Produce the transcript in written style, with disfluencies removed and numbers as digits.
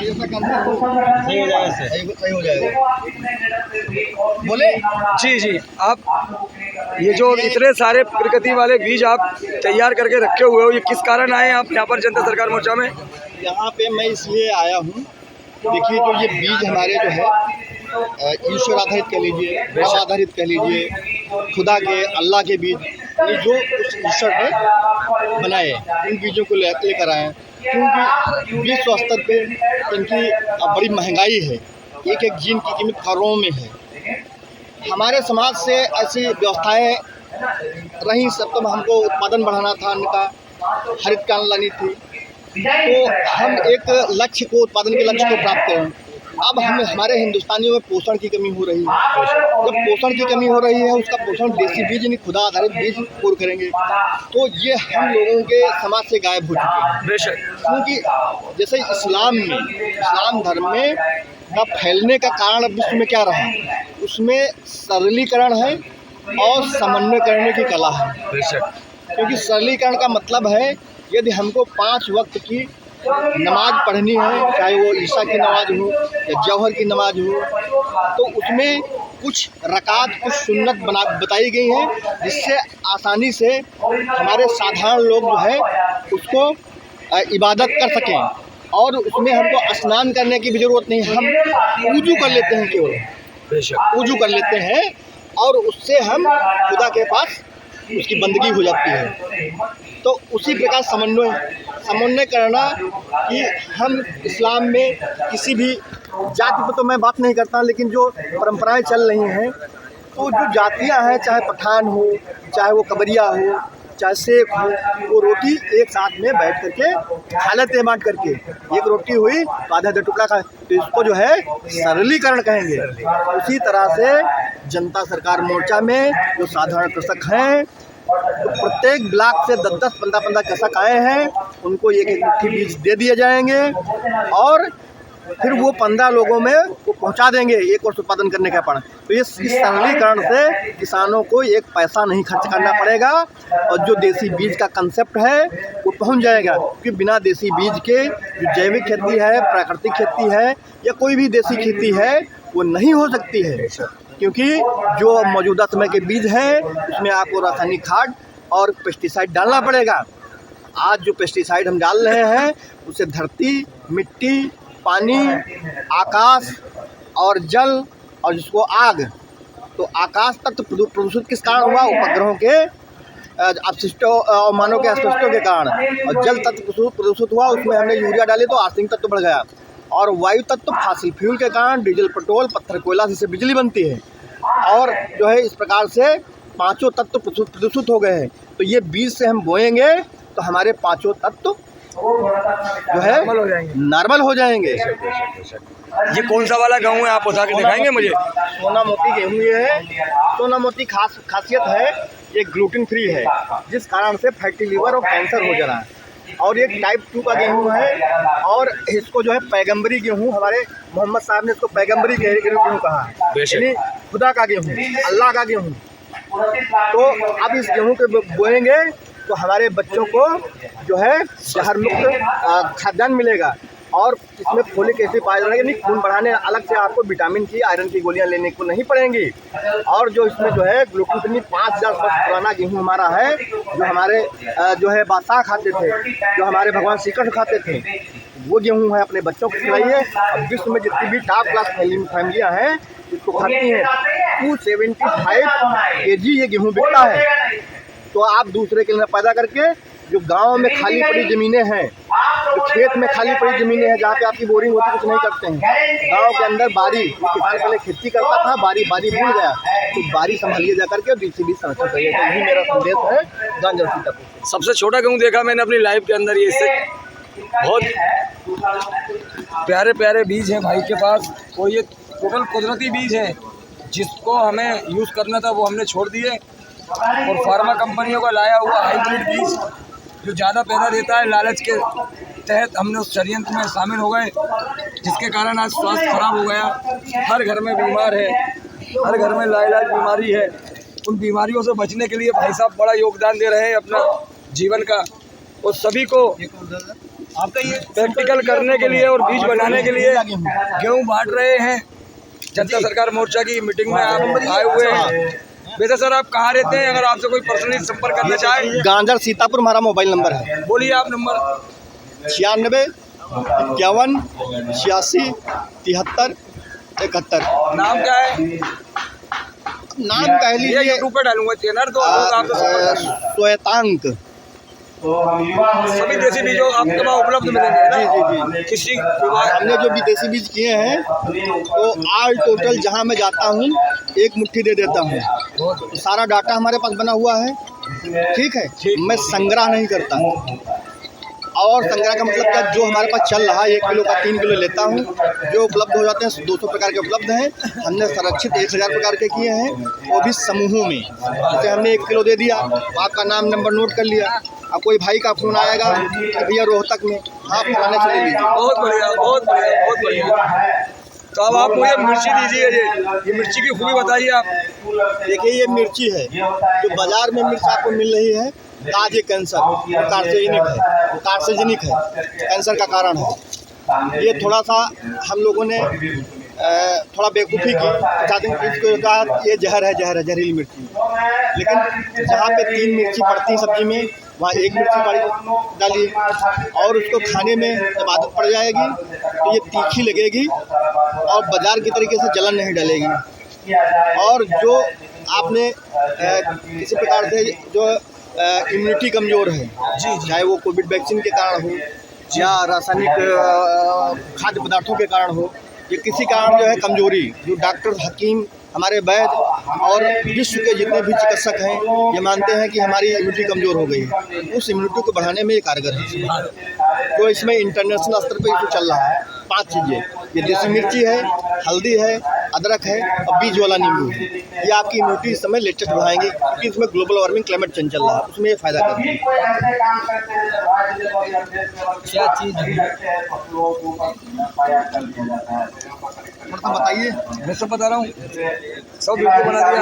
सही हो जाएगा, सही हो जाएगा। बोले जी जी, आप ये जो इतने सारे प्रगति वाले बीज आप तैयार करके रखे हुए हो, ये किस कारण आए आप यहाँ पर जनता सरकार मोर्चा में? यहाँ पे मैं इसलिए आया हूँ, देखिए जो ये बीज हमारे जो है ईश्वर आधारित कह लीजिए, राम आधारित कह लीजिए, खुदा के अल्लाह के बीज, ये जो उस ईश्वर ने बनाए इन बीजों को लेकर आए हैं। क्योंकि विश्व स्तर पे इनकी बड़ी महंगाई है, एक एक जीन की कीमत करोड़ों में है। हमारे समाज से ऐसी व्यवस्थाएं रही, सब तो हमको उत्पादन बढ़ाना था, अन्न का हरित क्रांति लानी थी, तो हम एक लक्ष्य को, उत्पादन के लक्ष्य को प्राप्त करें। अब हमारे हिंदुस्तानियों में पोषण की कमी हो रही है। जब पोषण की कमी हो रही है, उसका पोषण देसी बीज यानी खुदा आधारित बीज पूर्ण करेंगे, तो ये हम लोगों के समाज से गायब हो चुके हैं। बेशक, क्योंकि जैसे इस्लाम धर्म में का फैलने का कारण अब विश्व में क्या रहा, उसमें सरलीकरण है और समन्वय करने की कला है। बेशक, क्योंकि सरलीकरण का मतलब है, यदि हमको 5 वक्त की नमाज पढ़नी है, चाहे वो ईशा की नमाज हो या जौहर की नमाज हो, तो उसमें कुछ रकात, कुछ सुन्नत बताई गई हैं, जिससे आसानी से हमारे साधारण लोग जो है उसको इबादत कर सकें। और उसमें हमको स्नान करने की भी ज़रूरत नहीं, हम वुज़ू कर लेते हैं, केवल बेशक, वुज़ू कर लेते हैं और उससे हम खुदा के पास उसकी बंदगी हो जाती है। तो उसी प्रकार समन्वय करना कि हम इस्लाम में किसी भी जाति पर तो मैं बात नहीं करता, लेकिन जो परंपराएं चल रही हैं, तो जो जातियां हैं, चाहे पठान हो, चाहे वो कबरिया हो, चाहे शेख हो, वो रोटी एक साथ में बैठ करके खा लेते हैं, बांट करके। एक रोटी हुई तो आधा टुकड़ा खाए, तो इसको जो है सरलीकरण कहेंगे। उसी तरह से जनता सरकार मोर्चा में जो साधारण कृषक हैं, तो प्रत्येक ब्लॉक से 10-10, 15-15 कृषक आए हैं, उनको एक मुट्ठी बीज दे दिए जाएंगे और फिर वो 15 लोगों में वो पहुंचा देंगे एक वर्ष उत्पादन करने का पड़। तो इस सरलीकरण से किसानों को एक पैसा नहीं खर्च करना पड़ेगा और जो देसी बीज का कंसेप्ट है वो पहुंच जाएगा। क्योंकि बिना देसी बीज के जो जैविक खेती है, प्राकृतिक खेती है या कोई भी देसी खेती है, वो नहीं हो सकती है। क्योंकि जो मौजूदा समय के बीज हैं, उसमें आपको रासायनिक खाद और पेस्टिसाइड डालना पड़ेगा। आज जो पेस्टिसाइड हम डाल रहे हैं, उससे धरती, मिट्टी, पानी, आकाश और जल और जिसको आग, तो आकाश तत्व प्रदूषित किस कारण हुआ? उपग्रहों के अपशिष्टों और मानव के अपशिष्टों के कारण। और जल तत्व प्रदूषित हुआ, उसमें हमने यूरिया डाली तो आर्सेनिक तत्व बढ़ गया। और वायु तत्व फॉसिल फ्यूल के कारण, डीजल, पेट्रोल, पत्थर, कोयला से बिजली बनती है। और जो है इस प्रकार से 5 तत्व प्रदूषित हो गए हैं। तो ये बीज से हम बोएंगे तो हमारे 5 तत्व जो है नॉर्मल हो जाएंगे। ये कौन सा वाला गेहूँ है, आप बता के दिखाएंगे मुझे? सोना मोती गेहूँ ये है। सोना मोती खासियत है, ये ग्लूटेन फ्री है, जिस कारण से फैटी लीवर और कैंसर हो जा रहा है। और एक टाइप 2 का गेहूँ है, और इसको जो है पैगंबरी गेहूँ, हमारे मोहम्मद साहब ने इसको पैगंबरी गेहूँ कहा है, यानी खुदा का गेहूँ, अल्लाह का गेहूँ। तो अब इस गेहूँ के बोएंगे तो हमारे बच्चों को जो है जहर मुक्त खाद्यान्न मिलेगा। और इसमें फोलिक एसिड पाया जाएगा, यानी खून बढ़ाने अलग से आपको विटामिन की, आयरन की गोलियां लेने को नहीं पड़ेंगी। और जो इसमें जो है ग्लूकोज 5000 वर्ष पुराना गेहूं हमारा है, जो हमारे जो है बादशाह खाते थे, जो हमारे भगवान श्री कृष्ण खाते थे, वो गेहूं है। अपने बच्चों को खिलाइए। अब विश्व में जितनी भी टॉप क्लास फैमिलियाँ हैं इसको खाती हैं। 275 kg ये गेहूँ बिकता है। तो आप दूसरे के लिए पैदा करके, जो गांव में खाली पड़ी ज़मीनें हैं, जो खेत में खाली पड़ी ज़मीनें हैं, जहाँ पे आपकी बोरिंग होती, कुछ नहीं करते हैं, गांव के अंदर बारी, किसान पहले खेती करता था, बारी भूल गया, तो बारी संभालिए जा करके बीच संरक्षण करिए। तो यही मेरा संदेश है गांजरसी तक। सबसे छोटा गेहूँ देखा मैंने अपनी लाइफ के अंदर। ये इससे बहुत प्यारे प्यारे बीज हैं भाई के पास। वो ये केवल कुदरती बीज है, जिसको हमें यूज़ करना था वो हमने छोड़ दिए, और फार्मा कंपनियों का लाया हुआ हाइब्रिड बीज जो ज़्यादा पैदा देता है, लालच के तहत हमने उस षड्यंत्र में शामिल हो गए, जिसके कारण आज स्वास्थ्य खराब हो गया। हर घर में बीमार है, हर घर में लाइलाज बीमारी है। उन बीमारियों से बचने के लिए भाई साहब बड़ा योगदान दे रहे हैं अपना जीवन का। और सभी को आपका ये प्रैक्टिकल करने के लिए और बीज बनाने के लिए गेहूँ बांट रहे हैं। जनता सरकार मोर्चा की मीटिंग में आप आए हुए हैं। वैसे सर आप कहाँ रहते हैं, अगर आपसे कोई पर्सनली संपर्क करना चाहे? गांजर सीतापुर हमारा मोबाइल नंबर है। बोलिए आप नंबर। 96 51 86 73 71। नाम क्या है? नाम कह ये लीजिए यूट्यूब पे डालूंगा चैनल, तो लोग आपसे संपर्क करें। श्वेतांक। सभी देसी बीजों आपके पास उपलब्ध मिलेंगे ना? जी। किसी हमने जो विदेशी बीज किए हैं तो ऑल टोटल जहाँ मैं जाता हूँ एक मुट्ठी दे देता हूँ। तो सारा डाटा हमारे पास बना हुआ है, ठीक है। मैं संग्रह नहीं करता, और संग्रह का मतलब क्या, जो हमारे पास चल रहा है 1 किलो का 3 किलो लेता हूँ। जो उपलब्ध हो जाते हैं 200 प्रकार के उपलब्ध हैं। हमने संरक्षित 1000 प्रकार के किए हैं, वो भी समूहों में। जैसे हमने 1 किलो दे दिया, आपका नाम नंबर नोट कर लिया, अब कोई भाई का फ़ोन आएगा कि भैया रोहतक में, हाँ फलाने से ले लीजिए। बहुत बढ़िया, बहुत बढ़िया, बहुत बढ़िया। तो अब आप मुझे मिर्ची दीजिए, ये मिर्ची की खूबी बताइए आप। देखिए ये मिर्ची है, जो बाजार में मिर्च आपको मिल रही है ताजे कैंसर कार्सिजेनिक है, कैंसर का कारण है। ये थोड़ा सा हम लोगों ने थोड़ा बेवकूफ़ी की, इसको कहा ये जहर है, जहरीली मिर्ची। लेकिन जहाँ पे 3 मिर्ची पड़ती सब्जी में, वहाँ 1 मिर्ची डालिए, और उसको खाने में जब आदत पड़ जाएगी तो ये तीखी लगेगी और बाजार की तरीके से जलन नहीं डलेगी। और जो आपने किसी प्रकार से जो इम्यूनिटी कमज़ोर है, चाहे वो कोविड वैक्सीन के कारण हो या रासायनिक खाद्य पदार्थों के कारण हो, ये किसी कारण जो है कमजोरी, जो डॉक्टर हकीम हमारे वैद्य और विश्व के जितने भी चिकित्सक हैं ये मानते हैं कि हमारी इम्यूनिटी कमज़ोर हो गई है, उस इम्यूनिटी को बढ़ाने में ये कारगर है। तो इसमें इंटरनेशनल स्तर पर इसको चल रहा है 5 चीज़ें। ये देसी मिर्ची है, हल्दी है, अदरक है और बीज वाला नींबू है। ये आपकी इम्यूनिटी इस समय लेटेस्ट बढ़ाएंगे, क्योंकि इसमें ग्लोबल वार्मिंग क्लाइमेट चेंज चल रहा है, उसमें ये फ़ायदा करेंगे। क्या चीज़ बताइए। मैं सब बता रहा हूँ, सब वीडियो बना दिया।